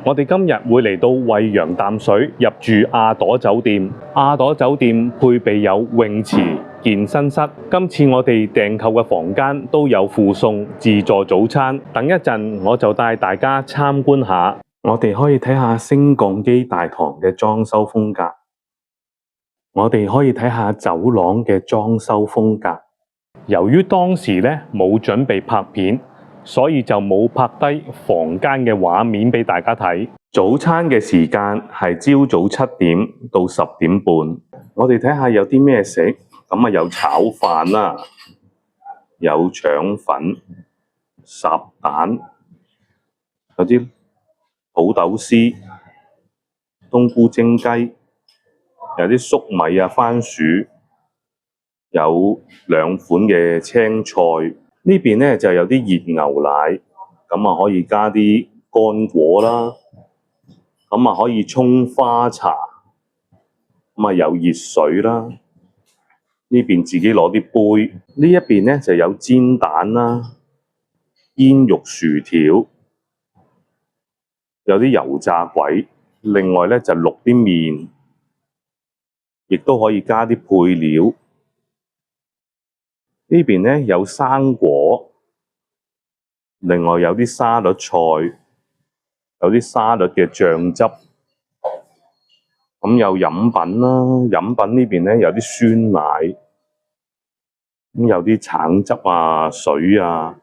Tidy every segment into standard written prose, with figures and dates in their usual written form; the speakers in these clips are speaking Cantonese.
我哋今日會嚟到惠陽淡水入住亞朵酒店。亞朵酒店配備有泳池、健身室。今次我哋訂購嘅房間都有附送自助早餐。等一陣我就帶大家參觀下。我哋可以睇下升降機大堂嘅裝修風格。我哋可以睇下走廊嘅裝修風格。由於當時呢冇準備拍片，所以就冇拍低房間嘅畫面俾大家睇。早餐嘅時間係朝早7點到10點半。我哋睇下有啲咩食，咁啊有炒飯啦，有腸粉、烚蛋，有啲土豆絲、冬菇蒸雞，有啲粟米啊、番薯，有2款嘅青菜。呢邊呢就有啲熱牛奶，咁啊可以加啲乾果啦，咁啊可以沖花茶，咁啊有熱水啦。呢邊自己攞啲杯，呢一邊呢就有煎蛋啦、煙肉薯條，有啲油炸鬼，另外呢就淥啲麵，亦都可以加啲配料。呢邊呢有生果，另外有啲沙律菜，有啲沙律嘅醬汁，咁有飲品啦。飲品呢邊呢有啲酸奶，咁有啲橙汁啊、水啊，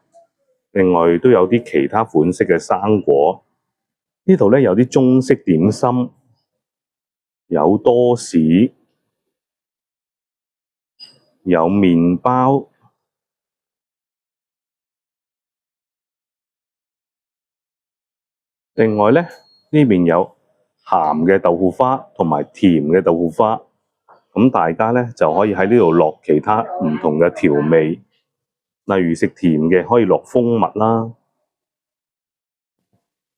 另外都有啲其他款式嘅生果。呢度呢有啲中式點心，有多士，有麵包。另外呢，呢邊有鹹嘅豆腐花同埋甜嘅豆腐花，咁大家呢就可以喺呢度落其他唔同嘅調味，例如食甜嘅可以落蜂蜜啦，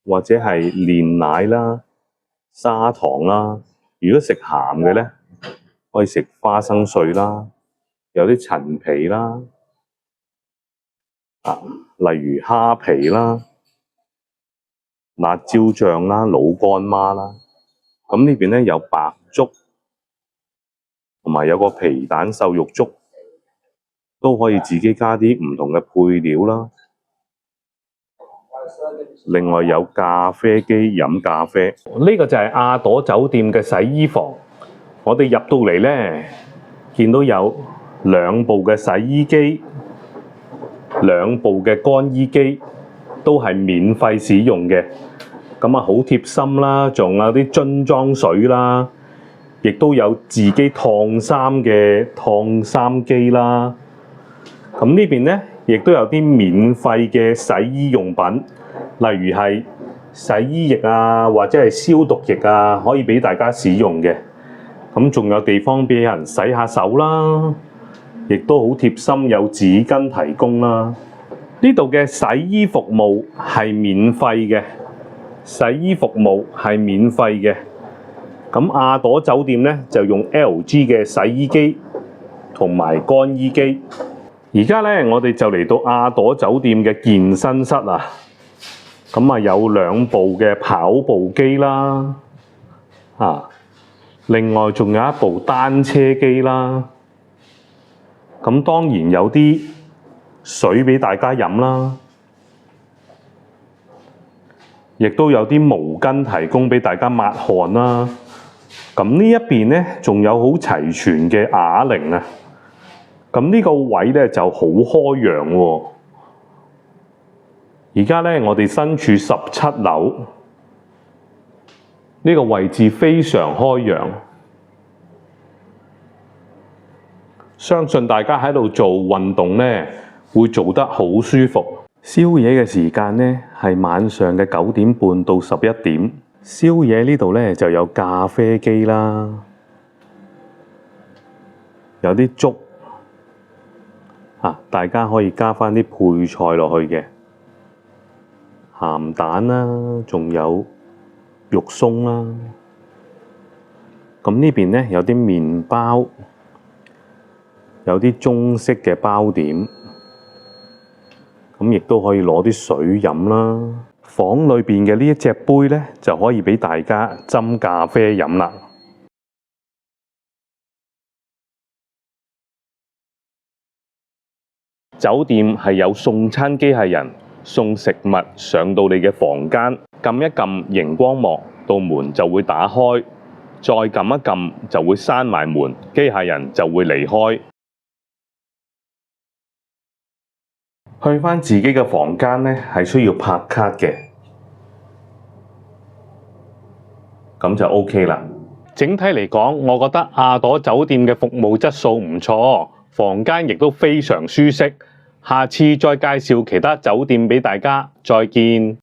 或者係煉奶啦、砂糖啦。如果食鹹嘅呢，可以食花生碎啦，有啲陳皮啦，例如蝦皮啦、辣椒醬啦、老乾媽啦。咁呢邊呢有白粥，同埋有個皮蛋瘦肉粥，都可以自己加啲唔同嘅配料啦。另外有咖啡機飲咖啡。呢個就係亞朵酒店嘅洗衣房。我哋入到嚟呢，見到有2部嘅洗衣機、2部嘅乾衣機，都係免費使用嘅。咁啊好貼心啦，仲有啲樽裝水啦，亦都有自己燙衫嘅燙衫機啦。咁呢邊呢，亦都有啲免費嘅洗衣用品，例如係洗衣液啊，或者係消毒液啊，可以俾大家使用嘅。咁仲有地方俾人洗下手啦，亦都好貼心，有紙巾提供啦。呢度嘅洗衣服務係免費嘅。洗衣服務係免費嘅，咁亞朵酒店呢就用 LG 嘅洗衣機同埋乾衣機。而家呢，我哋就嚟到亞朵酒店嘅健身室啊，咁啊有2部嘅跑步機啦，另外仲有1部單車機啦，咁當然有啲水俾大家飲啦。亦都有啲毛巾提供俾大家抹汗啦。咁呢一邊呢，仲有好齊全嘅啞鈴啊。咁呢個位呢就好開揚喎。而家呢，我哋身處17樓，呢個位置非常開揚。相信大家喺度做運動呢，會做得好舒服。宵夜嘅時間呢，係晚上嘅9點半到11點。宵夜呢度呢，就有咖啡機啦，有啲粥，大家可以加返啲配菜落去嘅，鹹蛋啦，仲有肉鬆啦。咁呢邊呢，有啲麵包，有啲中式嘅包點。咁亦都可以攞啲水飲啦。房裏邊嘅呢一隻杯呢，就可以俾大家斟咖啡飲啦。酒店係有送餐機械人送食物上到你嘅房間，撳一撳熒光幕，道門就會打開，再撳一撳就會閂埋門，機械人就會離開。去返自己嘅房間呢，係需要拍卡嘅，咁就 OK 啦。整體嚟講，我覺得亞朵酒店嘅服務質素唔錯，房間亦都非常舒適。下次再介紹其他酒店俾大家，再見。